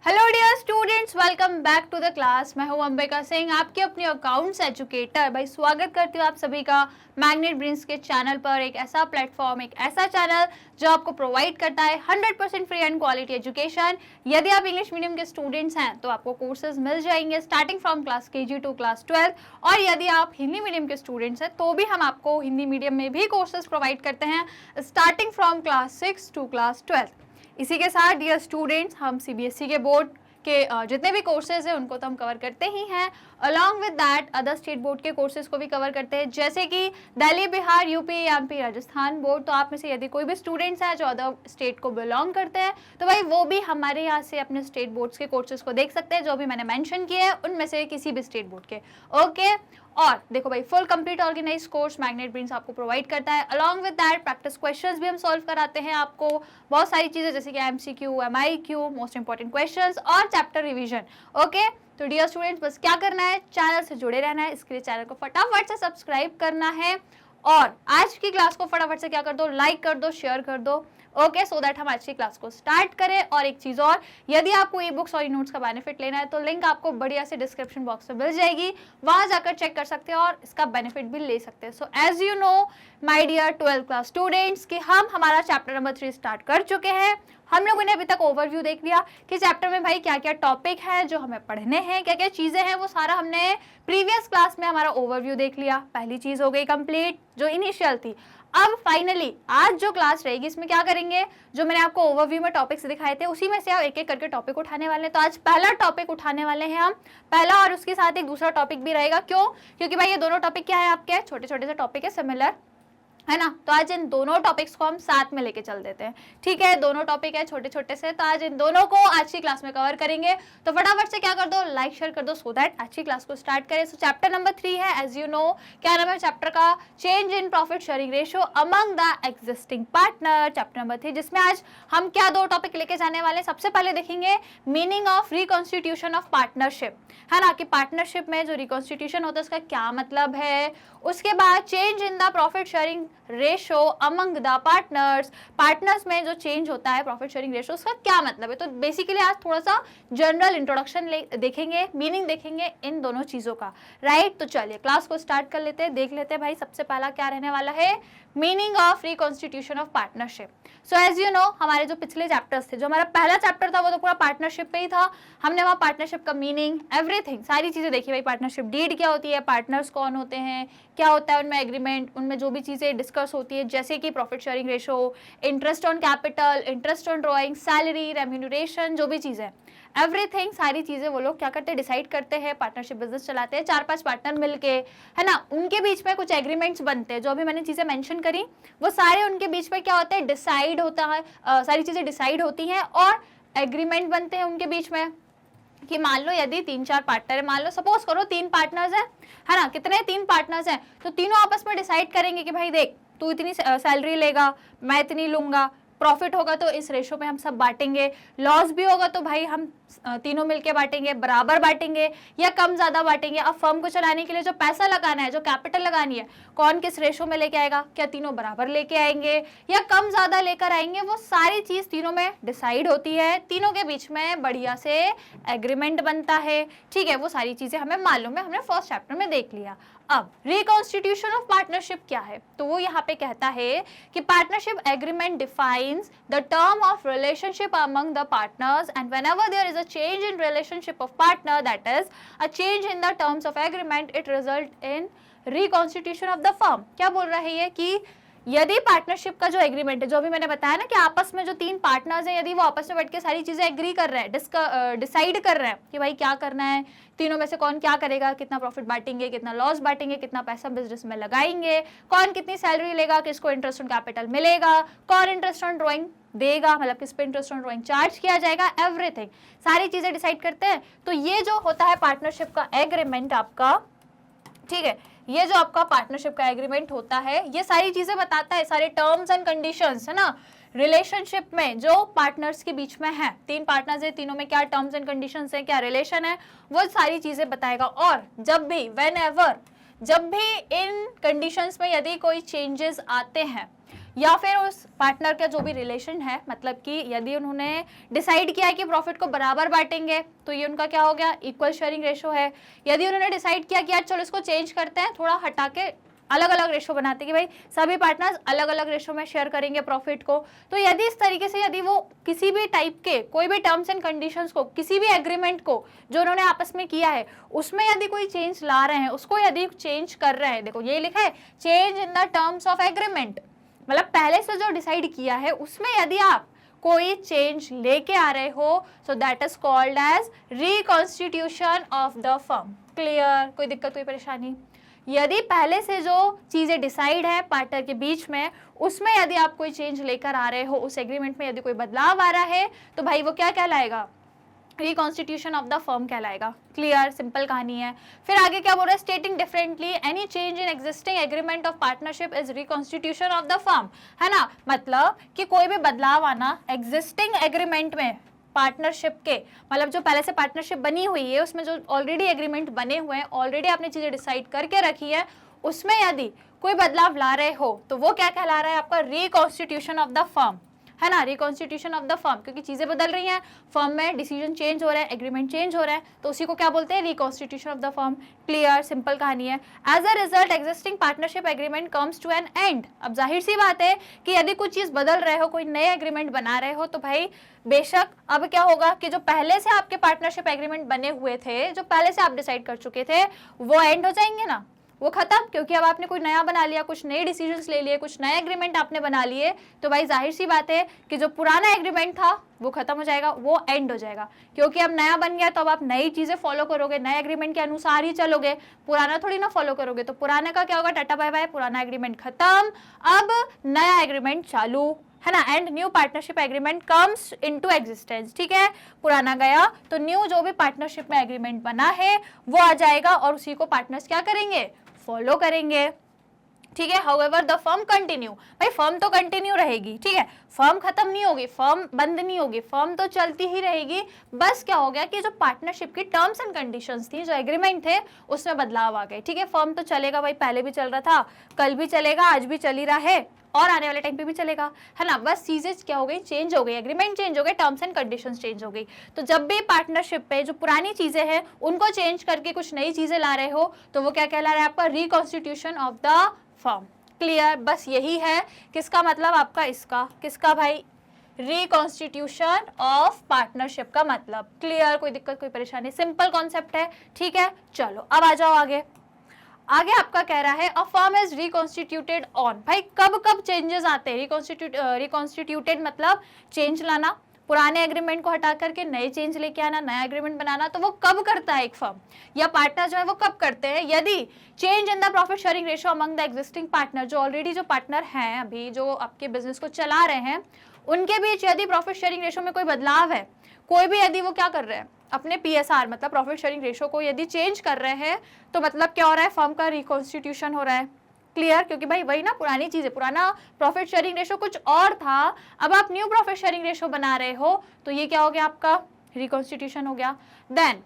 Hello dear students, welcome back to the class. मैं हूं अंबिका सिंह, आपकी अपनी अकाउंट्स एजुकेटर। भाई स्वागत करती हूँ आप सभी का मैग्नेट ब्रेन्स के चैनल पर। एक ऐसा प्लेटफॉर्म, एक ऐसा चैनल जो आपको प्रोवाइड करता है 100% फ्री एंड क्वालिटी एजुकेशन। यदि आप इंग्लिश मीडियम के स्टूडेंट्स हैं तो आपको कोर्सेज मिल जाएंगे starting from class KG to class 12। और यदि आप हिंदी मीडियम के स्टूडेंट्स हैं तो भी हम आपको हिंदी मीडियम में भी कोर्सेज प्रोवाइड करते हैं starting from class 6 to class 12। इसी के साथ डियर स्टूडेंट्स, हम CBSE के बोर्ड के जितने भी कोर्सेज हैं उनको तो हम कवर करते ही हैं। Along with that other state board के कोर्सेज को भी कवर करते हैं, जैसे कि Delhi, Bihar, UP, MP, Rajasthan board. तो आप में से यदि कोई भी स्टूडेंट्स हैं जो अदर स्टेट को बिलोंग करते हैं तो भाई वो भी हमारे यहाँ से अपने स्टेट बोर्ड्स के कोर्सेज को देख सकते हैं, जो भी मैंने मेंशन किए हैं उनमें से किसी भी स्टेट बोर्ड के। ओके, और देखो भाई, full complete organised course Magnet Brains आपको प्रोवाइड करता है। Along with that practice questions भी हम सॉल्व कराते हैं आपको, बहुत सारी चीजें जैसे कि MCQ, MIQ, most important questions और चैप्टर रिवीजन। ओके, तो डियर स्टूडेंट्स, बस क्या करना है, चैनल से जुड़े रहना है। इसके लिए चैनल को फटाफट से सब्सक्राइब करना है और आज की क्लास को फटाफट से क्या कर दो, लाइक कर दो, शेयर कर दो। ओके, सो दैट हम आज की क्लास को स्टार्ट करें। और एक चीज और, यदि आपको ई बुक्स और ई नोट्स का बेनिफिट लेना है तो लिंक आपको बढ़िया से डिस्क्रिप्शन बॉक्स में मिल जाएगी, वहां जाकर चेक कर सकते हैं और इसका बेनिफिट भी ले सकते हैं। So as you know my dear 12th class students कि हम हमारा चैप्टर नंबर 3 स्टार्ट कर चुके हैं। हम लोगों ने अभी तक ओवरव्यू देख लिया कि चैप्टर में भाई क्या क्या टॉपिक है जो हमें पढ़ने हैं, क्या क्या चीजें हैं, वो सारा हमने प्रीवियस क्लास में हमारा ओवरव्यू देख लिया। पहली चीज हो गई कंप्लीट, जो इनिशियल थी। अब फाइनली आज जो क्लास रहेगी इसमें क्या करेंगे, जो मैंने आपको ओवरव्यू में टॉपिक्स दिखाए थे उसी में से आप एक एक करके टॉपिक उठाने वाले हैं। तो आज पहला टॉपिक उठाने वाले हैं हम, पहला, और उसके साथ एक दूसरा टॉपिक भी रहेगा। क्यों? क्योंकि भाई ये दोनों टॉपिक क्या है आपके, छोटे छोटे से टॉपिक है, सिमिलर है ना। तो आज इन दोनों टॉपिक्स को हम साथ में लेके चल देते हैं। ठीक है, दोनों टॉपिक है छोटे छोटे से, तो आज इन दोनों को आज की क्लास में कवर करेंगे। तो फटाफट से क्या कर दो, लाइक शेयर कर दो, सो दैट आज की क्लास को स्टार्ट करें। सो चैप्टर नंबर 3 है, एज यू नो, क्या नाम है चैप्टर का, change in profit sharing ratio among the existing partner. Chapter number 3, जिसमें आज हम क्या दो टॉपिक लेके जाने वाले हैं। सबसे पहले देखेंगे meaning of reconstitution of partnership, है ना, कि पार्टनरशिप में जो रिकॉन्स्टिट्यूशन होता है उसका क्या मतलब है। उसके बाद change in the profit sharing ratio among the partners, partners में जो चेंज होता है प्रॉफिट शेयरिंग रेशो, उसका क्या मतलब है। तो बेसिकली आज थोड़ा सा जनरल इंट्रोडक्शन देखेंगे, मीनिंग देखेंगे इन दोनों चीजों का, राइट। तो चलिए क्लास को स्टार्ट कर लेते हैं, देख लेते हैं भाई सबसे पहला क्या रहने वाला है, meaning of reconstitution of partnership. So as you know, हमारे जो पिछले चैप्टर्स थे, जो हमारा पहला चैप्टर था वो तो पूरा पार्टनरशिप पे ही था। हमने वहाँ पार्टनरशिप का मीनिंग, एवरीथिंग, सारी चीजें देखी भाई। पार्टनरशिप डीड क्या होती है, पार्टनर्स कौन होते हैं, क्या होता है उनमें एग्रीमेंट, उनमें जो भी चीजें डिस्कस होती है, जैसे कि profit sharing ratio, interest on capital, interest on drawing, salary, remuneration, जो भी चीजें, एवरीथिंग, सारी चीजें वो लोग क्या करते हैं, डिसाइड करते हैं। पार्टनरशिप बिजनेस चलाते हैं 4-5 पार्टनर मिलके, है ना। उनके बीच में कुछ एग्रीमेंट्स बनते हैं, जो अभी मैंने चीजें मेंशन करी वो सारे उनके बीच में क्या होते हैं, डिसाइड होता है, सारी चीजें डिसाइड होती हैं और एग्रीमेंट बनते हैं उनके बीच में। कि मान लो यदि 3-4 पार्टनर है, मान लो सपोज करो 3 पार्टनर्स हैं, है ना, कितने 3 पार्टनर्स हैं, तो तीनों आपस में डिसाइड करेंगे कि भाई देख, तू इतनी सैलरी लेगा, मैं इतनी लूंगा, प्रॉफिट होगा तो इस रेशो पे हम सब बांटेंगे, लॉस भी होगा तो भाई हम तीनों मिलके बांटेंगे, बराबर बांटेंगे या कम ज्यादा बांटेंगे। अब फर्म को चलाने के लिए जो पैसा लगाना है, जो कैपिटल लगानी है, कौन किस रेशो में लेके आएगा, क्या तीनों बराबर लेके आएंगे या कम ज्यादा लेकर आएंगे, वो सारी चीज तीनों में डिसाइड होती है। तीनों के बीच में बढ़िया से एग्रीमेंट बनता है। ठीक है, वो सारी चीजें हमें मालूम है, हमने फर्स्ट चैप्टर में देख लिया। अब रिकॉन्स्टिट्यूशन ऑफ पार्टनरशिप क्या है, तो वो यहाँ पे कहता है कि partnership agreement defines the term of relationship among the partners and whenever there is a change in relationship of partner, that is a change in the terms of agreement, it result in reconstitution of the firm। क्या बोल रहा है ये कि यदि partnership का जो agreement है, जो भी मैंने बताया ना कि आपस में जो 3 पार्टनर्स हैं, यदि वो आपस में बैठ के सारी चीजें एग्री कर रहे हैं, डिसाइड कर रहे हैं कि भाई क्या करना है, तीनों में से कौन क्या करेगा, कितना प्रॉफिट बांटेंगे, कितना लॉस बांटेंगे, कितना पैसा बिजनेस में लगाएंगे, कौन कितनी सैलरी लेगा, किसको इंटरेस्ट ऑन कैपिटल मिलेगा, कौन इंटरेस्ट ऑन ड्रॉइंग देगा, मतलब किस पे इंटरेस्ट ऑन ड्रॉइंग चार्ज किया जाएगा, एवरीथिंग, सारी चीजें डिसाइड करते हैं। तो ये जो होता है पार्टनरशिप का एग्रीमेंट आपका, ठीक है, ये जो आपका पार्टनरशिप का एग्रीमेंट होता है ये सारी चीजें बताता है, सारे टर्म्स एंड कंडीशंस, है ना। रिलेशनशिप में जो पार्टनर्स के बीच में है, 3 पार्टनर्स है, तीनों में क्या टर्म्स एंड कंडीशंस है, क्या रिलेशन है, वो सारी चीजें बताएगा। और जब भी, व्हेनेवर, जब भी इन कंडीशंस में यदि कोई चेंजेस आते हैं, या फिर उस पार्टनर का जो भी रिलेशन है, मतलब कि यदि उन्होंने डिसाइड किया है कि प्रॉफिट को बराबर बांटेंगे तो ये उनका क्या हो गया, इक्वल शेयरिंग रेशो है। यदि उन्होंने डिसाइड किया कि यार चलो इसको चेंज करते हैं, थोड़ा हटा के अलग अलग रेशो बनाते हैं कि भाई सभी पार्टनर्स अलग अलग रेशो में शेयर करेंगे प्रॉफिट को, तो यदि इस तरीके से यदि वो किसी भी टाइप के कोई भी टर्म्स एंड कंडीशंस को, किसी भी एग्रीमेंट को जो उन्होंने आपस में किया है उसमें यदि कोई चेंज ला रहे हैं, उसको यदि चेंज कर रहे हैं, देखो ये लिखा है change in the terms of agreement, मतलब पहले से जो डिसाइड किया है उसमें यदि आप कोई चेंज लेके आ रहे हो, so that is called as reconstitution of the firm. Clear, कोई दिक्कत कोई परेशानी? यदि पहले से जो चीजें डिसाइड है पार्टनर के बीच में, उसमें यदि आप कोई चेंज लेकर आ रहे हो, उस एग्रीमेंट में यदि कोई बदलाव आ रहा है, तो भाई वो क्या कहलाएगा, रिकॉन्स्टिट्यूशन ऑफ द फर्म कहलाएगा। क्लियर, सिंपल कहानी है। फिर आगे क्या बोल रहा है, स्टेटिंग differently any change in existing agreement of partnership is reconstitution of the firm, है ना, मतलब कि कोई भी बदलाव आना एग्जिस्टिंग एग्रीमेंट में पार्टनरशिप के, मतलब जो पहले से पार्टनरशिप बनी हुई है उसमें जो ऑलरेडी एग्रीमेंट बने हुए हैं, ऑलरेडी आपने चीजें डिसाइड करके रखी है, उसमें यदि कोई बदलाव ला रहे हो तो वो क्या कहला रहा है आपका, रिकॉन्स्टिट्यूशन ऑफ द फर्म, है ना, रिकॉन्स्टिट्यूशन ऑफ द फर्म, क्योंकि चीजें बदल रही हैं, फर्म में डिसीजन चेंज हो रहा है, एग्रीमेंट चेंज हो रहा है, तो उसी को क्या बोलते हैं, reconstitution of the firm. Clear, simple कहानी है। As a result existing partnership agreement comes to an end. अब जाहिर सी बात है कि यदि कुछ चीज बदल रहे हो, कोई नए एग्रीमेंट बना रहे हो, तो भाई बेशक अब क्या होगा कि जो पहले से आपके पार्टनरशिप एग्रीमेंट बने हुए थे, जो पहले से आप डिसाइड कर चुके थे, वो एंड हो जाएंगे ना, वो खत्म, क्योंकि अब आपने कोई नया बना लिया, कुछ नए डिसीजंस ले लिए, कुछ नए एग्रीमेंट आपने बना लिए, तो भाई जाहिर सी बात है कि जो पुराना एग्रीमेंट था वो खत्म हो जाएगा, वो एंड हो जाएगा, क्योंकि अब नया बन गया तो अब आप नई चीजें फॉलो करोगे, नए एग्रीमेंट के अनुसार ही चलोगे, पुराना थोड़ी ना फॉलो करोगे। तो पुराने का क्या होगा, टाटा बाय बाय, पुराना एग्रीमेंट खत्म, अब नया एग्रीमेंट चालू, है ना, and new partnership agreement comes into existence. ठीक है, पुराना गया तो न्यू जो भी पार्टनरशिप में एग्रीमेंट बना है वो आ जाएगा और उसी को पार्टनर्स क्या करेंगे, फॉलो करेंगे। ठीक है, हाउएवर द फर्म कंटिन्यू, भाई फर्म तो कंटिन्यू रहेगी, ठीक है, फर्म खत्म नहीं होगी, फर्म बंद नहीं होगी, फर्म तो चलती ही रहेगी। बस क्या हो गया कि जो पार्टनरशिप की टर्म्स एंड कंडीशंस थी, जो एग्रीमेंट थे, उसमें बदलाव आ गए। ठीक है, फर्म तो चलेगा भाई, पहले भी चल रहा था, कल भी चलेगा, आज भी चल ही रहा है और आने वाले टाइम पे भी चलेगा, है ना, बस चीजें क्या हो गई, चेंज हो गई, एग्रीमेंट चेंज हो गए, टर्म्स एंड कंडीशंस चेंज हो गई। तो जब भी पार्टनरशिप पे जो पुरानी चीजें हैं उनको चेंज करके कुछ नई चीजें ला रहे हो, तो वो क्या कहला रहा है आपका, reconstitution of the firm. Clear, बस यही है किसका मतलब आपका, इसका किसका भाई, रिकॉन्स्टिट्यूशन ऑफ पार्टनरशिप का मतलब। क्लियर, कोई दिक्कत कोई परेशानी, सिंपल कॉन्सेप्ट है। ठीक है, चलो अब आ जाओ आगे। आगे आपका कह रहा है a firm is reconstituted on, भाई कब कब चेंजेस आते हैं, रिकॉन्स्टिट्यूटेड मतलब चेंज लाना, पुराने एग्रीमेंट को हटा करके नए चेंज लेके आना, नया एग्रीमेंट बनाना, तो वो कब करता है एक फर्म या पार्टनर जो है वो कब करते हैं, यदि change in the profit sharing ratio among the existing partner, जो ऑलरेडी जो पार्टनर हैं अभी जो आपके बिजनेस को चला रहे हैं, उनके बीच यदि प्रॉफिट शेयरिंग रेशियो में कोई बदलाव है, कोई भी यदि वो क्या कर रहे हैं, अपने PSR मतलब प्रॉफिट शेयरिंग रेशियो को यदि चेंज कर रहे हैं, तो मतलब क्या हो रहा है, फर्म का रिकॉन्स्टिट्यूशन हो रहा है। क्लियर, क्योंकि भाई वही ना पुरानी चीज है, पुराना प्रॉफिट शेयरिंग रेशियो कुछ और था, अब आप न्यू प्रॉफिट शेयरिंग रेशियो बना रहे हो, तो ये क्या हो गया आपका, रिकॉन्स्टिट्यूशन हो गया। Then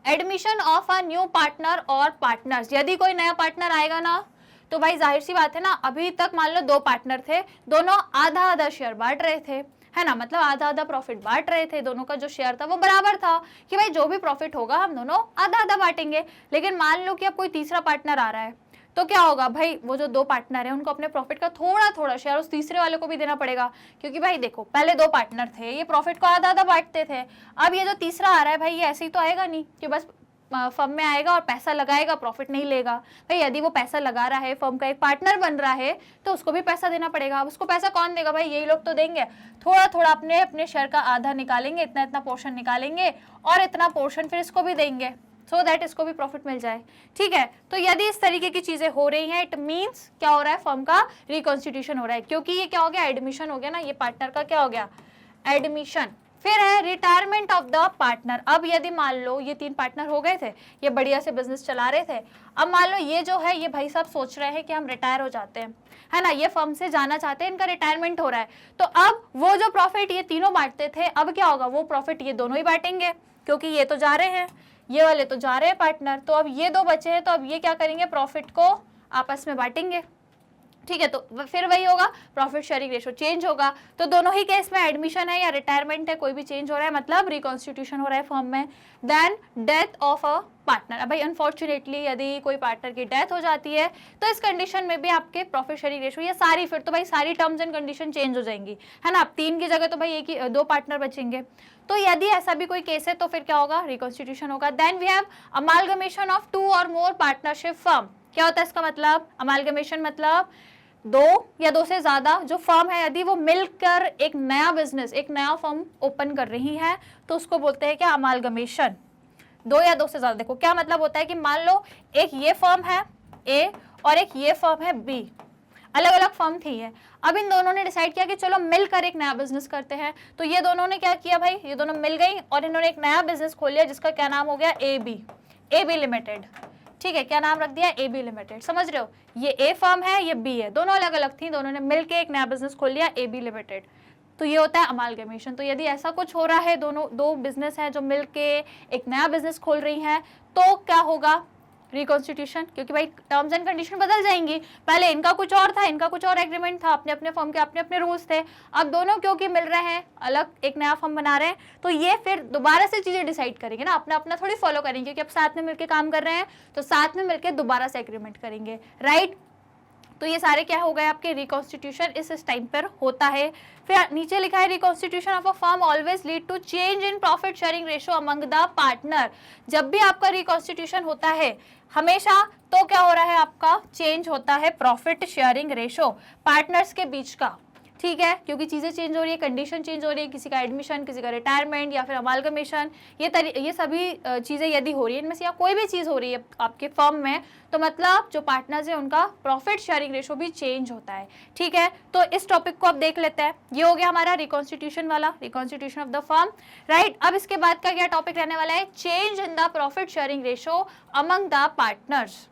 admission of a new partner और पार्टनर्स, यदि कोई नया पार्टनर आएगा ना, तो भाई जाहिर सी बात है ना, अभी तक मान लो 2 पार्टनर थे, दोनों आधा आधा शेयर बांट रहे थे, है ना, मतलब आधा आधा प्रॉफिट बांट रहे थे, दोनों का जो शेयर था वो बराबर था कि भाई जो भी प्रॉफिट होगा हम दोनों आधा आधा बांटेंगे। लेकिन मान लो कि अब कोई तीसरा पार्टनर आ रहा है, तो क्या होगा भाई, वो जो 2 पार्टनर है उनको अपने प्रॉफिट का थोड़ा थोड़ा शेयर उस तीसरे वाले को भी देना पड़ेगा, क्योंकि भाई देखो पहले 2 पार्टनर थे, ये प्रॉफिट को आधा आधा बांटते थे, अब ये जो तीसरा आ रहा है भाई, ये ऐसे ही तो आएगा नहीं कि बस फर्म में आएगा और पैसा लगाएगा, प्रॉफिट नहीं लेगा। भाई यदि वो पैसा लगा रहा है, फर्म का एक पार्टनर बन रहा है, तो उसको भी पैसा देना पड़ेगा। अब उसको पैसा कौन देगा भाई, यही लोग तो देंगे, थोड़ा थोड़ा अपने अपने शेयर का आधा निकालेंगे, इतना इतना पोर्शन निकालेंगे और इतना पोर्शन फिर इसको भी देंगे, सो दैट इसको भी प्रॉफिट मिल जाए। ठीक है, तो यदि इस तरीके की चीजें हो रही हैं, इट मीन्स क्या हो रहा है, फर्म का रिकॉन्स्टिट्यूशन हो रहा है, क्योंकि ये क्या हो गया, एडमिशन हो गया ना, ये पार्टनर का क्या हो गया, एडमिशन। फिर है रिटायरमेंट ऑफ द पार्टनर। अब यदि मान लो ये 3 पार्टनर हो गए थे, ये बढ़िया से बिजनेस चला रहे थे, अब मान लो ये जो है, ये भाई साहब सोच रहे हैं कि हम रिटायर हो जाते हैं, है ना, ये फर्म से जाना चाहते हैं, इनका रिटायरमेंट हो रहा है, तो अब वो जो प्रॉफिट ये तीनों बांटते थे, अब क्या होगा, वो प्रॉफिट ये दोनों ही बांटेंगे, क्योंकि ये तो जा रहे हैं, ये वाले तो जा रहे हैं पार्टनर, तो अब ये 2 बचे हैं, तो अब ये क्या करेंगे, प्रॉफिट को आपस में बांटेंगे। ठीक है, तो फिर वही होगा, प्रॉफिट शेयरिंग रेशो चेंज होगा। तो दोनों ही केस में एडमिशन है या रिटायरमेंट है, कोई भी चेंज हो रहा है मतलब रिकॉन्स्टिट्यूशन हो रहा है फर्म में। Then death of a partner, अब भाई अनफॉर्चुनेटली यदि कोई पार्टनर की डेथ हो जाती है तो इस कंडीशन में भी आपके प्रॉफिट शेयरिंग रेशो या सारी, फिर तो भाई सारी टर्म्स एंड कंडीशन चेंज हो जाएंगी, है ना। अब 3 की जगह तो भाई एक ही 2 पार्टनर बचेंगे। तो यदि ऐसा भी कोई केस है तो फिर क्या होगा, रिकॉन्स्टिट्यूशन होगा। Then we have amalgamation of 2 और मोर पार्टनरशिप फर्म। क्या होता है इसका मतलब, अमालगमेशन मतलब 2 या 2 से ज्यादा जो फर्म है यदि वो मिलकर एक नया बिजनेस, एक नया फर्म ओपन कर रही है तो उसको बोलते हैं क्या, अमालगमेशन। 2 या 2 से ज्यादा, देखो क्या मतलब होता है कि मान लो एक ये फर्म है ए और एक ये फर्म है बी, अलग अलग फर्म थी है। अब इन दोनों ने डिसाइड किया कि चलो मिलकर एक नया बिजनेस करते हैं। तो ये दोनों ने क्या किया भाई, ये दोनों मिल गई और इन्होंने एक नया बिजनेस खोल लिया जिसका क्या नाम हो गया, ए बी लिमिटेड। ठीक है, क्या नाम रख दिया, ए बी लिमिटेड। समझ रहे हो, ये ए फर्म है, ये बी है, दोनों अलग अलग थी, दोनों ने मिलकर एक नया बिजनेस खोल लिया ए बी लिमिटेड। तो ये होता है अमालगमेशन। तो यदि ऐसा कुछ हो रहा है, दोनों 2 बिजनेस है जो मिलके एक नया बिजनेस खोल रही हैं, तो क्या होगा, रिकॉन्स्टिट्यूशन, क्योंकि भाई टर्म्स एंड कंडीशन बदल जाएंगी। पहले इनका कुछ और था, इनका कुछ और एग्रीमेंट था, अपने अपने फर्म के अपने अपने रूल्स थे। अब दोनों क्योंकि मिल रहे हैं, अलग एक नया फर्म बना रहे हैं, तो ये फिर दोबारा से चीजें डिसाइड करेंगे ना, अपना अपना थोड़ी फॉलो करेंगे कि अब साथ में मिलकर काम कर रहे हैं तो साथ में मिलकर दोबारा से एग्रीमेंट करेंगे, राइट। तो ये सारे क्या हो गए आपके, रिकॉन्स्टिट्यूशन इस टाइम पर होता है। फिर नीचे लिखा है reconstitution of a firm always lead to change in profit sharing ratio among the partner. जब भी आपका रिकॉन्स्टिट्यूशन होता है हमेशा, तो क्या हो रहा है, आपका चेंज होता है प्रॉफिट शेयरिंग रेशो पार्टनर्स के बीच का। ठीक है, क्योंकि चीजें चेंज हो रही है, कंडीशन चेंज हो रही है, किसी का एडमिशन, किसी का रिटायरमेंट या फिर अमालगमेशन, ये सभी चीजें यदि हो रही है, इनमें से या कोई भी चीज हो रही है आपके फर्म में, तो मतलब जो पार्टनर्स है उनका प्रॉफिट शेयरिंग रेशो भी चेंज होता है। ठीक है, तो इस टॉपिक को अब देख लेते हैं। ये हो गया हमारा रिकॉन्स्टिट्यूशन वाला, reconstitution of the firm, right. अब इसके बाद का क्या टॉपिक रहने वाला है, change in the profit sharing ratio among the partners.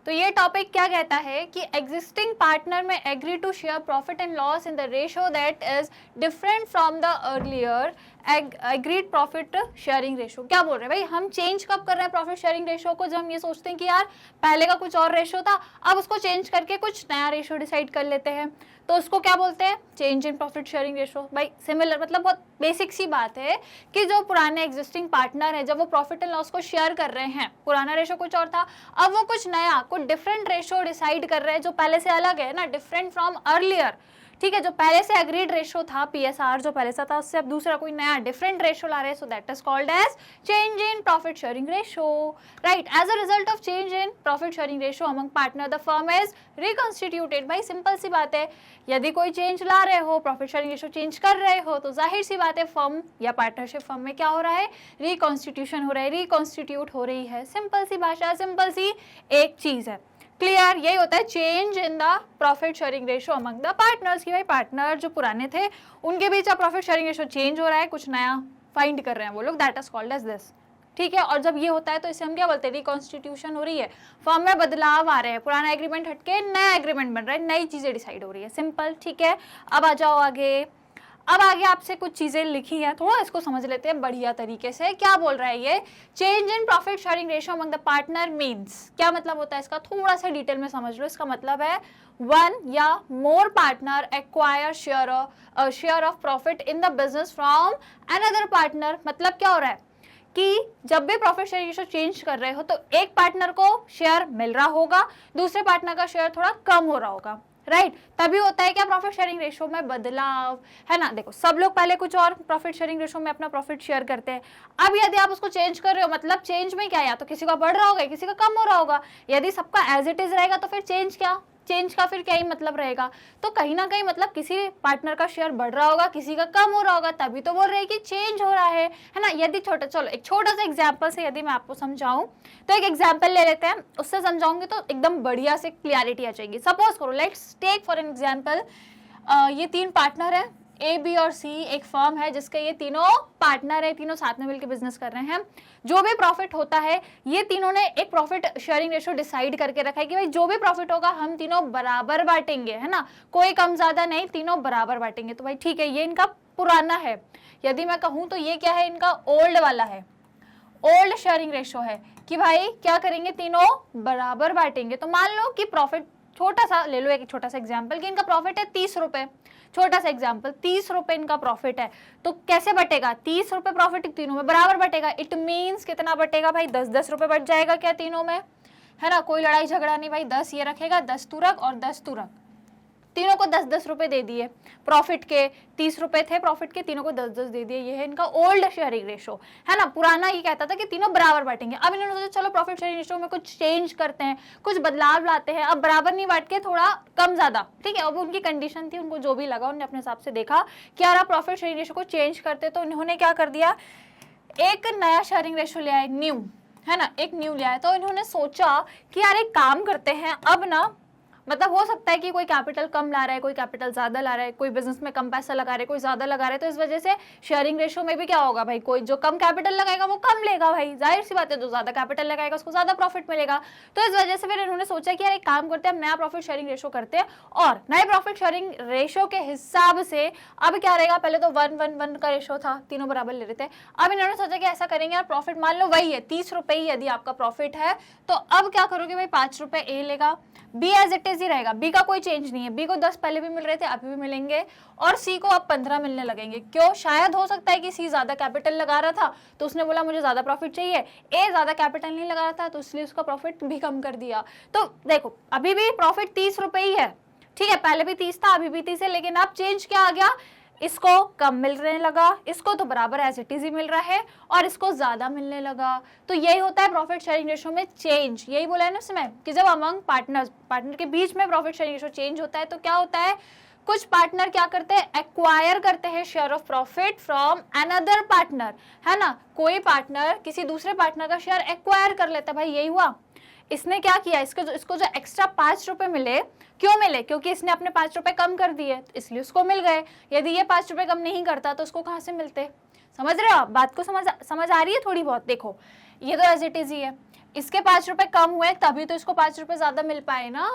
तो ये टॉपिक क्या कहता है कि एग्जिस्टिंग पार्टनर में agree to share profit and loss in the ratio that is different from the earlier agreed profit sharing ratio. क्या बोल रहे हैं भाई, हम चेंज कब कर रहे हैं प्रॉफिट शेयरिंग रेशो को, जब हम ये सोचते हैं कि यार पहले का कुछ और रेशो था, अब उसको चेंज करके कुछ नया रेशो डिसाइड कर लेते हैं, तो उसको क्या बोलते हैं, change in profit sharing ratio. भाई सिमिलर, मतलब बहुत बेसिक सी बात है कि जो पुराने एग्जिस्टिंग पार्टनर है, जब वो प्रॉफिट एंड लॉस को शेयर कर रहे हैं, पुराना रेशो कुछ और था, अब वो कुछ नया, कुछ डिफरेंट रेशो डिसाइड कर रहे हैं जो पहले से अलग है ना, डिफरेंट फ्रॉम अर्लियर। ठीक है, जो पहले से एग्रीड रेशो था, पीएसआर जो पहले से था, उससे अब दूसरा कोई नया डिफरेंट रेशो ला रहे हैं, so that is called as change in profit sharing ratio, right. As a result of change in profit sharing ratio among partner the firm is reconstituted. भाई सिंपल सी बात है, यदि कोई चेंज ला रहे हो, प्रॉफिट शेयरिंग रेशो चेंज कर रहे हो, तो जाहिर सी बात है फर्म या पार्टनरशिप फर्म में क्या हो रहा है, रिकॉन्स्टिट्यूशन हो रहा है, रिकॉन्स्टिट्यूट हो रही है। सिंपल सी भाषा, सिंपल सी एक चीज है, क्लियर। यही होता है change in the profit sharing ratio among the partners, की भाई पार्टनर जो पुराने थे उनके बीच अब प्रॉफिट शेयरिंग रेशो चेंज हो रहा है, कुछ नया फाइंड कर रहे हैं वो लोग, that is called as this. ठीक है, और जब ये होता है तो इसे हम क्या बोलते हैं, रिकॉन्स्टिट्यूशन हो रही है, फर्म में बदलाव आ रहे हैं, पुराना एग्रीमेंट हटके नया एग्रीमेंट बन रहा है, नई चीजें डिसाइड हो रही है, सिंपल। ठीक है, अब आ जाओ आगे। अब आगे आपसे कुछ चीजें लिखी हैं, थोड़ा इसको समझ लेते हैं बढ़िया तरीके से। क्या बोल रहा है ये, change in profit sharing ratio among the partner means, क्या मतलब होता है इसका, थोड़ा सा डिटेल में समझ लो। इसका मतलब है 1 या more partner acquire share of profit in the business from another partner. मतलब क्या हो रहा है कि जब भी प्रॉफिट शेयरिंग रेशो चेंज कर रहे हो तो एक पार्टनर को शेयर मिल रहा होगा, दूसरे पार्टनर का शेयर थोड़ा कम हो रहा होगा, राइट। तभी होता है क्या, प्रॉफिट शेयरिंग रेशो में बदलाव, है ना। देखो सब लोग पहले कुछ और प्रॉफिट शेयरिंग रेशो में अपना प्रॉफिट शेयर करते हैं, अब यदि आप उसको चेंज कर रहे हो, मतलब चेंज में क्या, या तो किसी का बढ़ रहा होगा, किसी का कम हो रहा होगा। यदि सबका एज इट इज रहेगा तो फिर चेंज का फिर क्या ही मतलब रहेगा। तो कहीं ना कहीं मतलब किसी पार्टनर का शेयर बढ़ रहा होगा, किसी का कम हो रहा होगा, तभी तो बोल रहे हैं कि चेंज हो रहा है ना। यदि चलो एक छोटा सा एग्जांपल से यदि मैं आपको समझाऊं, तो एक एग्जांपल ले लेते हैं, उससे समझाऊंगी तो एकदम बढ़िया से क्लियरिटी आ जाएगी। सपोज करो, let's take for an example, ये 3 पार्टनर है, ए बी और सी, एक फर्म है जिसके ये तीनों पार्टनर है, तीनों साथ में मिलकर बिजनेस कर रहे हैं। जो भी प्रॉफिट होता है, ये तीनों ने एक प्रॉफिट शेयरिंग रेशो डिसाइड करके रखा है कि भाई जो भी प्रॉफिट होगा हम तीनों बराबर बांटेंगे, है ना, कोई कम ज्यादा नहीं, तीनों बराबर बांटेंगे। तो भाई ठीक है, ये इनका पुराना है। यदि मैं कहूं तो ये क्या है, इनका ओल्ड वाला है, ओल्ड शेयरिंग रेशो है कि भाई क्या करेंगे, तीनों बराबर बांटेंगे। तो मान लो कि प्रॉफिट छोटा सा ले लो एक छोटा सा एग्जाम्पल कि इनका प्रॉफिट है 30 रुपए, छोटा सा एग्जाम्पल 30 रुपए इनका प्रॉफिट है, तो कैसे बटेगा, 30 रुपए प्रॉफिट तीनों में बराबर बटेगा। इट मीन्स कितना बटेगा भाई, 10-10 रुपए बच जाएगा क्या तीनों में, है ना, कोई लड़ाई झगड़ा नहीं भाई, 10 ये रखेगा, 10 तू रख और 10 तू रख, तीनों को 10-10 रुपए दे दिए, प्रॉफिट के 30 रुपए थे प्रॉफिट के, तीनों को 10-10 दे दिए। ये है इनका ओल्ड शेयरिंग रेशो, है ना। पुराना ये कहता था कि तीनों बराबर बांटेंगे, अब इन्होंने सोचा चलो प्रॉफिट शेयरिंग रेशो में कुछ चेंज करते हैं, कुछ बदलाव लाते हैं, अब बराबर नहीं बांट के थोड़ा कम ज्यादा, ठीक है। अब उनकी कंडीशन थी, उनको जो भी लगा उन्होंने अपने हिसाब से देखा कि यार आप प्रॉफिट शेयरिंग रेशो को चेंज करते, तो उन्होंने क्या कर दिया, एक नया शेयरिंग रेशो ले आए, न्यू, है ना, एक न्यू ले आए। तो इन्होंने सोचा कि यार एक काम करते हैं, अब ना मतलब हो सकता है कि कोई कैपिटल कम ला रहा है, कोई कैपिटल ज्यादा ला रहा है, कोई बिजनेस में कम पैसा लगा रहा है, कोई ज्यादा लगा रहा है, तो इस वजह से शेयरिंग रेशो में भी क्या होगा भाई, कोई जो कम कैपिटल लगाएगा वो कम लेगा भाई, जाहिर सी बात है, जो ज्यादा कैपिटल लगाएगा उसको ज्यादा प्रॉफिट मिलेगा। तो इस वजह से फिर इन्होंने सोचा कि यार एक काम करते हैं, हम नया प्रॉफिट शेयरिंग रेशो करते हैं, और नए प्रॉफिट शेयरिंग रेशो के हिसाब से अब क्या रहेगा, पहले तो 1-1-1 का रेशो था, तीनों बराबर ले रहे थे, अब इन्होंने सोचा कि ऐसा करेंगे यार, प्रॉफिट मान लो वही है 30 रुपए ही यदि आपका प्रॉफिट है, तो अब क्या करोगे भाई, 5 रुपए ए लेगा, बी एज इट इज ही रहेगा, बी का कोई चेंज नहीं है, बी को 10 पहले भी मिल रहे थे अभी भी मिलेंगे, और सी को अब 15 मिलने लगेंगे। क्यों, शायद हो सकता है कि सी ज्यादा कैपिटल लगा रहा था तो उसने बोला मुझे ज्यादा प्रॉफिट चाहिए, ए ज्यादा कैपिटल नहीं लगा रहा था तो इसलिए उसका प्रॉफिट भी कम कर दिया। तो देखो अभी भी प्रॉफिट 30 रुपए ही है, ठीक है, पहले भी 30 था अभी भी 30 है, लेकिन अब चेंज क्या आ गया, इसको कम मिलने लगा, इसको तो बराबर एज इट इज ही मिल रहा है, और इसको ज्यादा मिलने लगा। तो यही होता है प्रॉफिट शेयरिंग रेशो में चेंज, यही बोला है ना उसमें कि जब अमंग पार्टनर के बीच में प्रॉफिट शेयरिंग रेशो चेंज होता है तो क्या होता है, कुछ पार्टनर क्या करते हैं, एक्वायर करते हैं share of profit from another partner, है ना, कोई पार्टनर किसी दूसरे पार्टनर का शेयर एक्वायर कर लेता है, भाई यही हुआ। इसने क्या किया, इसको जो एक्स्ट्रा 5 रुपए मिले, क्यों मिले, क्योंकि इसने अपने 5 रुपए कम कर दिए इसलिए उसको मिल गए, यदि ये 5 रुपए कम नहीं करता तो उसको कहाँ से मिलते, समझ रहे हो आप बात को, समझ आ रही है थोड़ी बहुत। देखो ये तो एज इट इज ही है, इसके 5 रुपए कम हुए तभी तो इसको 5 रुपए ज्यादा मिल पाए ना,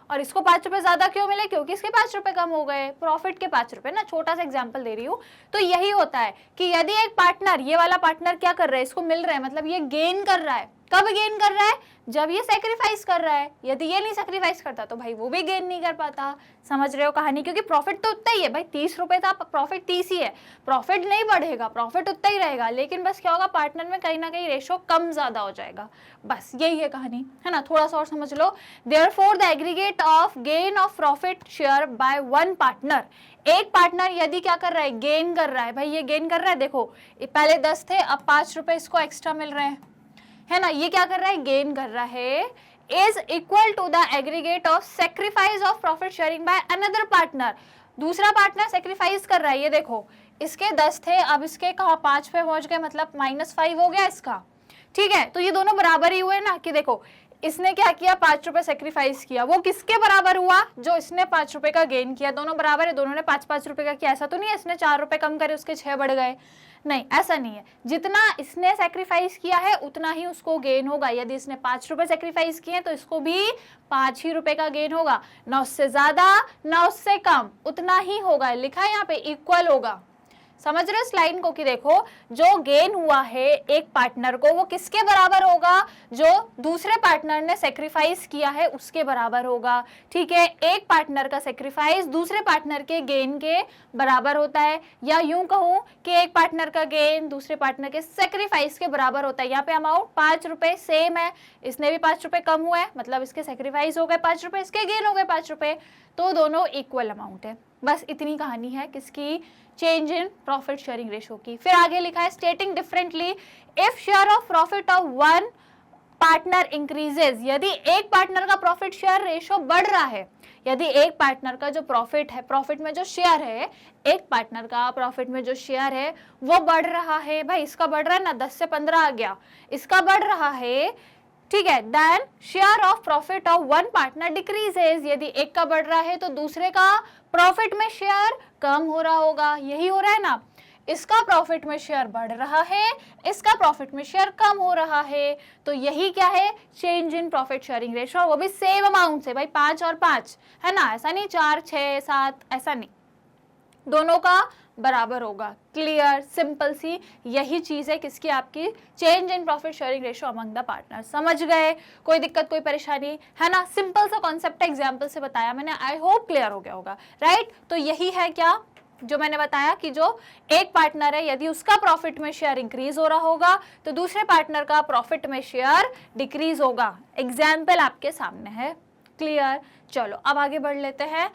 और इसको 5 रुपए ज्यादा क्यों मिले, क्योंकि इसके 5 रुपए कम हो गए, प्रॉफिट के 5 रुपए ना, छोटा सा एग्जांपल दे रही हूँ। तो यही होता है कि यदि एक पार्टनर, ये वाला पार्टनर क्या कर रहा है, इसको मिल रहा है, मतलब ये गेन कर रहा है, कब गेन कर रहा है, जब ये सेक्रीफाइस कर रहा है, यदि ये नहीं सेक्रीफाइस करता तो भाई वो भी गेन नहीं कर पाता, समझ रहे हो कहानी, क्योंकि प्रॉफिट तो उतना ही है भाई, 30 रुपए था, प्रॉफिट 30 ही है, प्रॉफिट नहीं बढ़ेगा, प्रॉफिट उतना ही रहेगा, लेकिन बस क्या होगा, पार्टनर में कहीं ना कहीं रेशो कम ज्यादा हो जाएगा, बस यही है कहानी, है ना। थोड़ा सा और समझ लो, therefore the aggregate of gain of profit share by one partner, एक पार्टनर यदि क्या कर रहा है, गेन कर रहा है, भाई ये गेन कर रहा है, देखो पहले 10 थे अब 5 रुपए इसको एक्स्ट्रा मिल रहे हैं, है ना, ये क्या कर रहा है, गेन कर रहा है, is equal to the aggregate of sacrifice of profit sharing by another partner, दूसरा पार्टनर सेक्रीफाइस कर रहा है, ये देखो इसके 10 थे अब इसके कहा 5 पे पहुंच गए, मतलब -5 हो गया इसका, ठीक है। तो ये दोनों बराबर ही हुए ना, कि देखो इसने क्या किया, 5 रुपए सेक्रीफाइस किया, वो किसके बराबर हुआ, जो इसने 5 रुपए का गेन किया, दोनों बराबर है, दोनों ने 5-5 रुपए का किया, ऐसा तो नहीं है इसने 4 रुपए कम करे उसके 6 बढ़ गए, नहीं ऐसा नहीं है, जितना इसने सेक्रीफाइस किया है उतना ही उसको गेन होगा, यदि इसने 5 रुपए सेक्रीफाइस किए तो इसको भी 5 ही रुपए का गेन होगा, ना उससे ज्यादा ना उससे कम, उतना ही होगा, लिखा है यहाँ पे इक्वल होगा, समझ रहे हो इस लाइन को, कि देखो जो गेन हुआ है एक पार्टनर को वो किसके बराबर होगा, जो दूसरे पार्टनर ने सेक्रीफाइस किया है उसके बराबर होगा, ठीक है। एक पार्टनर का सेक्रीफाइस दूसरे पार्टनर के गेन के बराबर होता है, या यूं कहूं कि एक पार्टनर का गेन दूसरे पार्टनर के सेक्रीफाइस के बराबर होता है। यहाँ पे अमाउंट 5 रुपए सेम है, इसने भी 5 रुपए कम हुआ है, मतलब इसके सेक्रीफाइस हो गए 5 रुपए, इसके गेन हो गए 5 रुपए, तो दोनों इक्वल अमाउंट है, बस इतनी कहानी है किसकी, change in profit sharing ratio की। फिर आगे लिखा है स्टेटिंग differently, if share of profit of one partner increases, यदि एक पार्टनर का प्रॉफिट शेयर रेशो बढ़ रहा है, यदि एक पार्टनर का जो प्रॉफिट है, प्रॉफिट में जो शेयर है, एक पार्टनर का प्रॉफिट में जो शेयर है वो बढ़ रहा है, भाई इसका बढ़ रहा है ना, 10 से 15 आ गया, इसका बढ़ रहा है, ठीक है, then share of profit of one partner decreases, यदि एक का बढ़ रहा है तो दूसरे का प्रॉफिट में शेयर कम हो रहा होगा, यही हो रहा है ना, इसका प्रॉफिट में शेयर बढ़ रहा है, इसका प्रॉफिट में शेयर कम हो रहा है, तो यही क्या है, change in profit sharing ratio, वो भी सेम अमाउंट से, भाई 5 और 5, है ना, ऐसा नहीं 4, 6, 7, ऐसा नहीं, दोनों का बराबर होगा। क्लियर, सिंपल सी यही चीज है किसकी, आपकी change in profit sharing ratio among the partner. समझ गए? कोई दिक्कत कोई परेशानी है ना? सिंपल सा कॉन्सेप्ट एग्जाम्पल से बताया मैंने, आई होप क्लियर हो गया होगा, राइट। तो यही है क्या जो मैंने बताया कि जो एक पार्टनर है यदि उसका प्रॉफिट में शेयर इंक्रीज हो रहा होगा तो दूसरे पार्टनर का प्रॉफिट में शेयर डिक्रीज होगा। एग्जाम्पल आपके सामने है। क्लियर? चलो अब आगे बढ़ लेते हैं।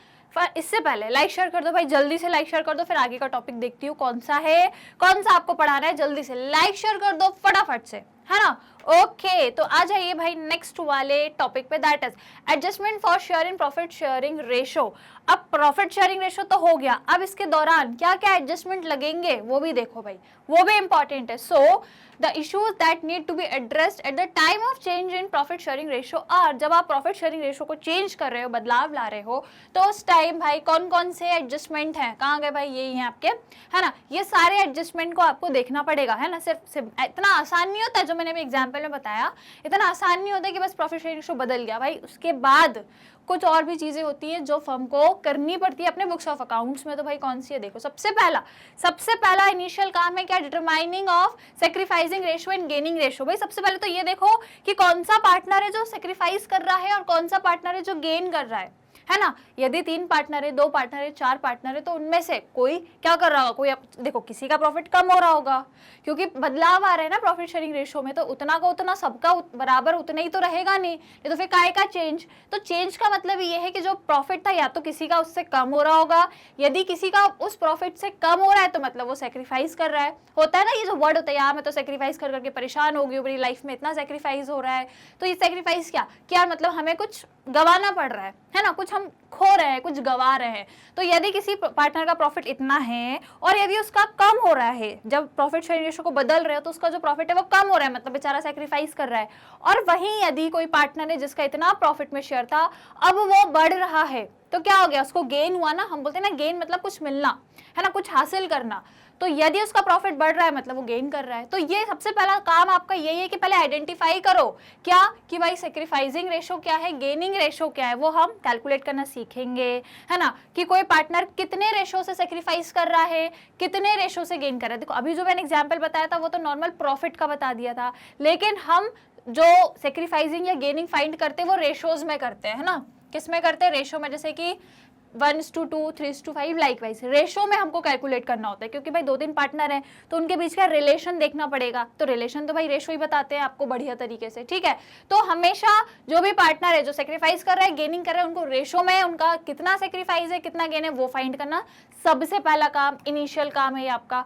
इससे पहले लाइक शेयर कर दो भाई, जल्दी से लाइक शेयर कर दो, फिर आगे का टॉपिक देखती हूँ कौन सा है, कौन सा आपको पढ़ाना है। जल्दी से लाइक शेयर कर दो फटाफट से, है ना? ओके, तो आ जाइए भाई नेक्स्ट वाले टॉपिक पे, that is adjustment for share in profit sharing ratio. अब प्रॉफिट शेयरिंग रेशो तो हो गया, अब इसके दौरान क्या क्या एडजस्टमेंट लगेंगे वो भी देखो भाई, वो भी इंपॉर्टेंट है। So the issues that need to be addressed at the time of change in profit sharing ratio are, जब आप प्रॉफिट शेयरिंग रेशो को चेंज कर रहे हो, बदलाव ला रहे हो, तो उस टाइम भाई कौन कौन से एडजस्टमेंट हैं, कहाँ गए भाई, यही हैं आपके, है ना? ये सारे एडजस्टमेंट को आपको देखना पड़ेगा, है ना? सिर्फ इतना आसान नहीं होता, जो मैंने अभी एग्जाम्पल में बताया इतना आसान नहीं होता कि बस प्रॉफिट शेयरिंग रेशो बदल गया भाई। उसके बाद कुछ और भी चीजें होती हैं जो फर्म को करनी पड़ती है अपने बुक्स ऑफ अकाउंट्स में। तो भाई कौन सी है देखो, सबसे पहला इनिशियल काम है क्या, determining of sacrificing ratio and gaining ratio. भाई सबसे पहले तो ये देखो कि कौन सा पार्टनर है जो सेक्रीफाइस कर रहा है और कौन सा पार्टनर है जो गेन कर रहा है ना? यदि 3 पार्टनर है, 2 पार्टनर है, 4 पार्टनर है, तो उनमें से कोई क्या कर रहा होगा, कोई देखो किसी का प्रॉफिट कम हो रहा होगा क्योंकि बदलाव आ रहा है ना प्रॉफिट शेयरिंग रेशो में, तो उतना का उतना सबका बराबर उतना ही तो रहेगा नहीं, ये तो फिर काय का चेंज। तो चेंज का मतलब ये है कि जो प्रॉफिट था या तो किसी का उससे कम हो रहा होगा, यदि किसी का उस प्रॉफिट से कम हो रहा है तो मतलब वो सेक्रीफाइस कर रहा है। होता है ना ये जो वर्ड होता है, यार मैं तो सेक्रीफाइस कर करके परेशान हो गई, मेरी लाइफ में इतना सेक्रीफाइस हो रहा है। तो ये सेक्रीफाइस क्या मतलब हमें कुछ गवाना पड़ रहा है ना? कुछ हम खो रहे हैं, कुछ गवा रहे हैं। तो यदि किसी पार्टनर का प्रॉफिट इतना है और यदि उसका कम हो रहा है, जब प्रॉफिट शेयरिंग रेशो को बदल रहे हो तो उसका जो प्रॉफिट है वो कम हो रहा है, मतलब बेचारा सेक्रीफाइस कर रहा है। और वहीं यदि कोई पार्टनर है जिसका इतना प्रॉफिट में शेयर था, अब वो बढ़ रहा है, तो क्या हो गया, उसको गेन हुआ ना। हम बोलते हैं ना गेन मतलब कुछ मिलना, है ना, कुछ हासिल करना। तो यदि उसका प्रॉफिट बढ़ रहा है मतलब वो गेन कर रहा है। तो ये सबसे पहला काम आपका यही है कि पहले आइडेंटिफाई करो क्या कि भाई सेक्रीफाइसिंग रेशो क्या है, गेनिंग रेशो क्या है, वो हम कैलकुलेट करना सीखेंगे, है ना? कि कोई पार्टनर कितने रेशो से सेक्रीफाइस कर रहा है, कितने रेशो से गेन कर रहा है। देखो अभी जो मैंने एग्जाम्पल बताया था वो तो नॉर्मल प्रॉफिट का बता दिया था, लेकिन हम जो सेक्रीफाइसिंग या गेनिंग फाइंड करते हैं वो रेशोज में करते हैं, है ना? किस में करते हैं, रेशो में। जैसे कि 1:2, 3:5 लाइक वाइज रेशो में हमको कैलकुलेट करना होता है, क्योंकि भाई 2-3 पार्टनर हैं तो उनके बीच का रिलेशन देखना पड़ेगा। तो रिलेशन तो भाई रेशो ही बताते हैं आपको बढ़िया तरीके से, ठीक है? तो हमेशा जो भी पार्टनर है जो सेक्रीफाइस कर रहा है, गेनिंग कर रहा है, उनको रेशो में उनका कितना सेक्रीफाइस है, कितना गेन है, वो फाइंड करना सबसे पहला काम, इनिशियल काम है आपका।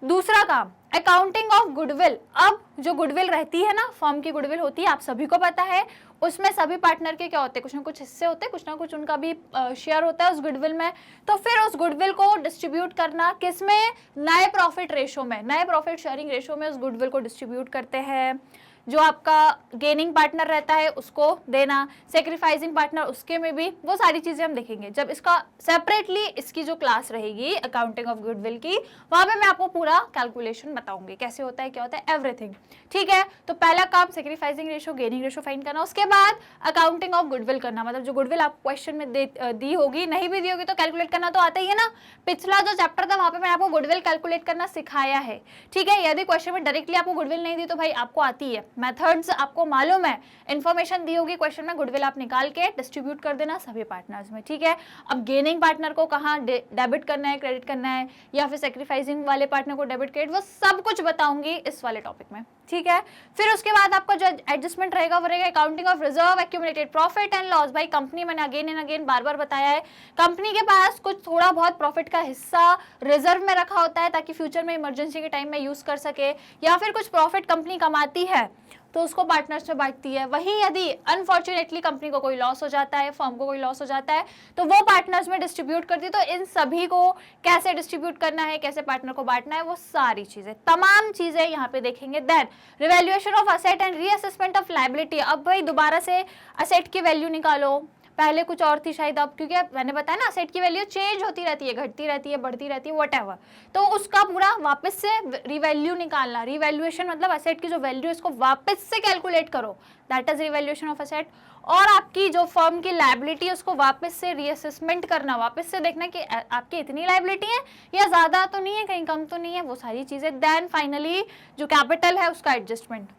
दूसरा काम अकाउंटिंग ऑफ गुडविल। अब जो गुडविल रहती है ना, फर्म की गुडविल होती है, आप सभी को पता है, उसमें सभी पार्टनर के क्या होते हैं, कुछ ना कुछ हिस्से होते हैं, कुछ ना कुछ उनका भी शेयर होता है उस गुडविल में। तो फिर उस गुडविल को डिस्ट्रीब्यूट करना किसमें, नए प्रॉफिट रेशो में, नए प्रॉफिट शेयरिंग रेशो में उस गुडविल को डिस्ट्रीब्यूट करते हैं। जो आपका गेनिंग पार्टनर रहता है उसको देना, सेक्रीफाइसिंग पार्टनर उसके में भी, वो सारी चीजें हम देखेंगे जब इसका सेपरेटली इसकी जो क्लास रहेगी अकाउंटिंग ऑफ गुडविल की, वहां पे मैं आपको पूरा कैलकुलेशन बताऊंगी कैसे होता है, क्या होता है, एवरीथिंग, ठीक है? तो पहला काम sacrificing ratio, gaining ratio find करना, उसके बाद अकाउंटिंग ऑफ गुडविल करना, मतलब जो गुडविल आप क्वेश्चन में दी होगी, नहीं भी दी होगी तो कैलकुलेट करना तो आता ही है ना। पिछला जो चैप्टर था वहां पे मैंने आपको गुडविल कैलकुलेट करना सिखाया है, ठीक है? यदि क्वेश्चन में डायरेक्टली आपको गुडविल नहीं दी तो भाई आपको आती है, मेथड्स आपको मालूम है, इन्फॉर्मेशन दी होगी क्वेश्चन में, गुडविल आप निकाल के डिस्ट्रीब्यूट कर देना सभी पार्टनर्स में, ठीक है? अब गेनिंग पार्टनर को कहाँ डेबिट करना है, क्रेडिट करना है, या फिर सेक्रीफाइसिंग वाले पार्टनर को डेबिट क्रेडिट, वो सब कुछ बताऊंगी इस वाले टॉपिक में, ठीक है? फिर उसके बाद आपका जो एडजस्टमेंट रहेगा वो रहेगा accounting of reserve, accumulated profit and loss. भाई कंपनी, मैंने अगेन एंड अगेन बार बार बताया है, कंपनी के पास कुछ थोड़ा बहुत प्रॉफिट का हिस्सा रिजर्व में रखा होता है ताकि फ्यूचर में इमरजेंसी के टाइम में यूज कर सके, या फिर कुछ प्रॉफिट कंपनी कमाती है तो उसको पार्टनर्स में बांटती है। वहीं यदि अनफॉर्चुनेटली कंपनी को कोई लॉस हो जाता है, फर्म को कोई लॉस हो जाता है, तो वो पार्टनर्स में डिस्ट्रीब्यूट करती है। तो इन सभी को कैसे डिस्ट्रीब्यूट करना है, कैसे पार्टनर को बांटना है, वो सारी चीजें, तमाम चीजें यहाँ पे देखेंगे। Then revaluation of asset and reassessment of liability. अब भाई दोबारा से असेट की वैल्यू निकालो, पहले कुछ और थी शायद, अब क्योंकि मैंने बताया ना असेट की वैल्यू चेंज होती रहती है, घटती रहती है, बढ़ती रहती है, व्हाटएवर, तो उसका पूरा वापस से रिवैल्यू निकालना, रिवैल्यूएशन मतलब असेट की जो वैल्यू है इसको वापस से कैलकुलेट करो, that is revaluation of asset. और आपकी जो फर्म की लायबिलिटी है उसको वापस से रीअसेसमेंट करना, वापस से देखना कि आपकी इतनी लायबिलिटी है या ज़्यादा तो नहीं है, कहीं कम तो नहीं है, वो सारी चीज़ें। देन फाइनली जो कैपिटल है उसका एडजस्टमेंट।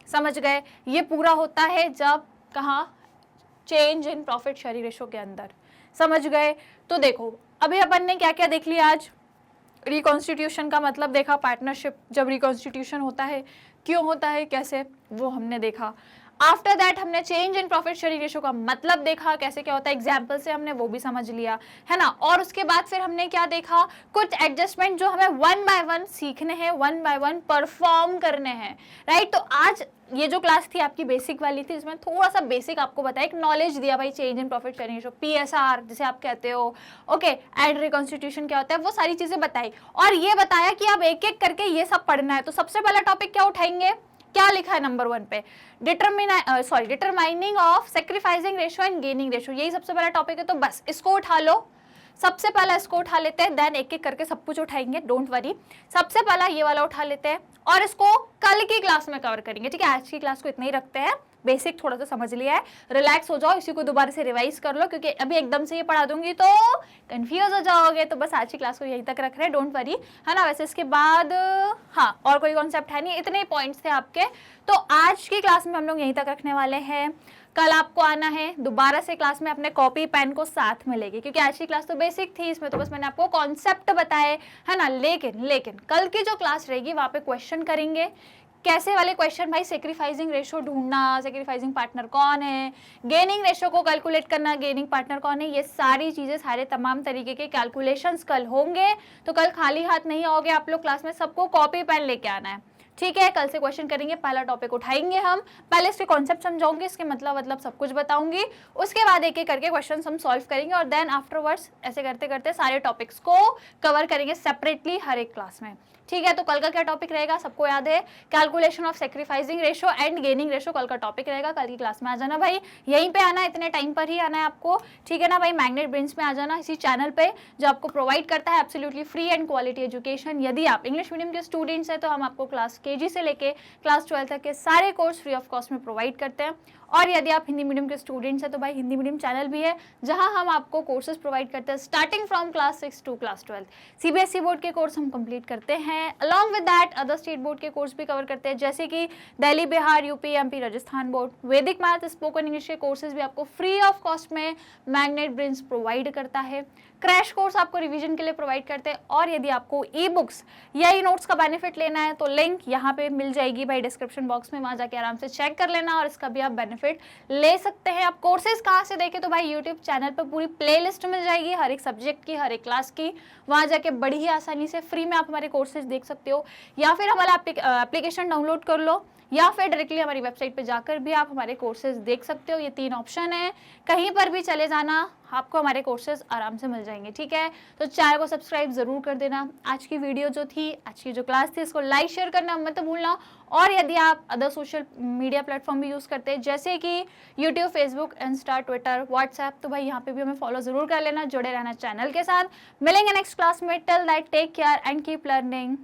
समझ गए? ये पूरा होता है जब कहाँ, change in profit sharing ratio के अंदर। समझ गए? तो देखो अभी अपन ने क्या क्या देख लिया आज। रिकॉन्स्टिट्यूशन का मतलब देखा, पार्टनरशिप जब रिकॉन्स्टिट्यूशन होता है क्यों होता है, कैसे, वो हमने देखा। आफ्टर दैट हमने change in profit sharing ratio का मतलब देखा, कैसे क्या होता है, एग्जाम्पल से हमने वो भी समझ लिया, है ना। और उसके बाद फिर हमने क्या देखा, कुछ एडजस्टमेंट जो हमें 1 बाय 1 सीखने हैं, 1 बाय 1 परफॉर्म करने हैं, राइट। तो आज ये जो क्लास थी आपकी बेसिक वाली थी, इसमें थोड़ा सा बेसिक आपको बताया, एक नॉलेज दिया भाई, change in profit sharing ratio, PSR जिसे आप कहते हो, ओके, एंड रिकॉन्स्टिट्यूशन क्या होता है, वो सारी चीजें बताई। और ये बताया कि आप एक एक करके ये सब पढ़ना है। तो सबसे पहला टॉपिक क्या उठाएंगे, क्या लिखा है नंबर 1 पे, determining of sacrificing ratio and gaining ratio, यही सबसे पहला टॉपिक है। तो बस इसको उठा लो, सबसे पहला इसको उठा लेते हैं, देन एक एक करके सब कुछ उठाएंगे, डोंट वरी। सबसे पहला ये वाला उठा लेते हैं और इसको कल की क्लास में कवर करेंगे, ठीक है। आज की क्लास को इतना ही रखते हैं, बेसिक थोड़ा सा समझ लिया है, रिलैक्स हो जाओ, इसी को दोबारा से रिवाइज कर लो, क्योंकि अभी एकदम से ये पढ़ा दूंगी तो कंफ्यूज हो जाओगे। तो बस आज की क्लास को यहीं तक रख रहे हैं, डोंट वरी, है ना। वैसे इसके बाद हाँ और कोई कॉन्सेप्ट है नहीं, इतने ही पॉइंट्स थे आपके। तो आज की क्लास में हम लोग यहीं तक रखने वाले हैं। कल आपको आना है दोबारा से क्लास में, अपने कॉपी पेन को साथ में लेके, क्योंकि आज की क्लास तो बेसिक थी, इसमें तो बस मैंने आपको कॉन्सेप्ट बताए, है ना। लेकिन कल की जो क्लास रहेगी वहाँ पे क्वेश्चन करेंगे। कैसे वाले क्वेश्चन भाई, सेक्रीफाइसिंग रेशो ढूंढना, सेक्रीफाइसिंग पार्टनर कौन है, गेनिंग रेशो को कैलकुलेट करना, गेनिंग पार्टनर कौन है, ये सारी चीजें, सारे तमाम तरीके के कैलकुलेशंस कल होंगे। तो कल खाली हाथ नहीं आओगे आप लोग क्लास में, सबको कॉपी पेन लेके आना है, ठीक है। कल से क्वेश्चन करेंगे, पहला टॉपिक उठाएंगे हम, पहले इसके कॉन्सेप्ट समझाऊंगी, इसके मतलब सब कुछ बताऊंगी, उसके बाद एक एक करके क्वेश्चन हम सॉल्व करेंगे और देन आफ्टरवर्ड्स ऐसे करते करते सारे टॉपिक्स को कवर करेंगे सेपरेटली हर एक क्लास में, ठीक है। तो कल का क्या टॉपिक रहेगा, सबको याद है, calculation of sacrificing ratio and gaining ratio कल का टॉपिक रहेगा। कल की क्लास में आ जाना भाई, यहीं पे आना, इतने टाइम पर ही आना है आपको, ठीक है ना भाई। मैग्नेट ब्रेन्स में आ जाना, इसी चैनल पे जो आपको प्रोवाइड करता है absolutely free and quality education. यदि आप इंग्लिश मीडियम के स्टूडेंट्स हैं तो हम आपको क्लास KG से लेके क्लास 12 तक के सारे कोर्स फ्री ऑफ कॉस्ट में प्रोवाइड करते हैं। और यदि आप हिंदी मीडियम के स्टूडेंट्स हैं तो भाई हिंदी मीडियम चैनल भी है, जहां हम आपको कोर्सेज प्रोवाइड करते हैं starting from class 6 to class 12। CBSE board के कोर्स हम कंप्लीट करते हैं, along with that other state board के कोर्स भी कवर करते हैं, जैसे कि Delhi, Bihar, UP, MP, Rajasthan board. Vedic math, spoken English के कोर्सेज भी आपको फ्री ऑफ कॉस्ट में मैग्नेट ब्रेन्स प्रोवाइड करता है। क्रैश कोर्स आपको रिवीजन के लिए प्रोवाइड करते हैं। और यदि आपको ई-बुक्स या ई नोट्स का बेनिफिट लेना है तो लिंक यहाँ पे मिल जाएगी भाई डिस्क्रिप्शन बॉक्स में, वहाँ जाके आराम से चेक कर लेना और इसका भी आप बेनिफिट ले सकते हैं। आप कोर्सेज कहाँ से देखें तो भाई यूट्यूब चैनल पर पूरी प्लेलिस्ट मिल जाएगी हर एक सब्जेक्ट की, हर एक क्लास की, वहाँ जाके बड़ी ही आसानी से फ्री में आप हमारे कोर्सेज देख सकते हो, या फिर हमारा एप्लीकेशन डाउनलोड कर लो, या फिर डायरेक्टली हमारी वेबसाइट पे जाकर भी आप हमारे कोर्सेज देख सकते हो। ये 3 ऑप्शन है, कहीं पर भी चले जाना, आपको हमारे कोर्सेज आराम से मिल जाएंगे, ठीक है। तो चैनल को सब्सक्राइब जरूर कर देना। आज की वीडियो जो थी, आज की जो क्लास थी, इसको लाइक शेयर करना मत भूलना। और यदि आप अदर सोशल मीडिया प्लेटफॉर्म भी यूज़ करते हैं, जैसे कि YouTube, Facebook, Insta, Twitter, WhatsApp, तो भाई यहाँ पे भी हमें फॉलो जरूर कर लेना, जुड़े रहना चैनल के साथ। मिलेंगे नेक्स्ट क्लास में, till that take care and keep learning.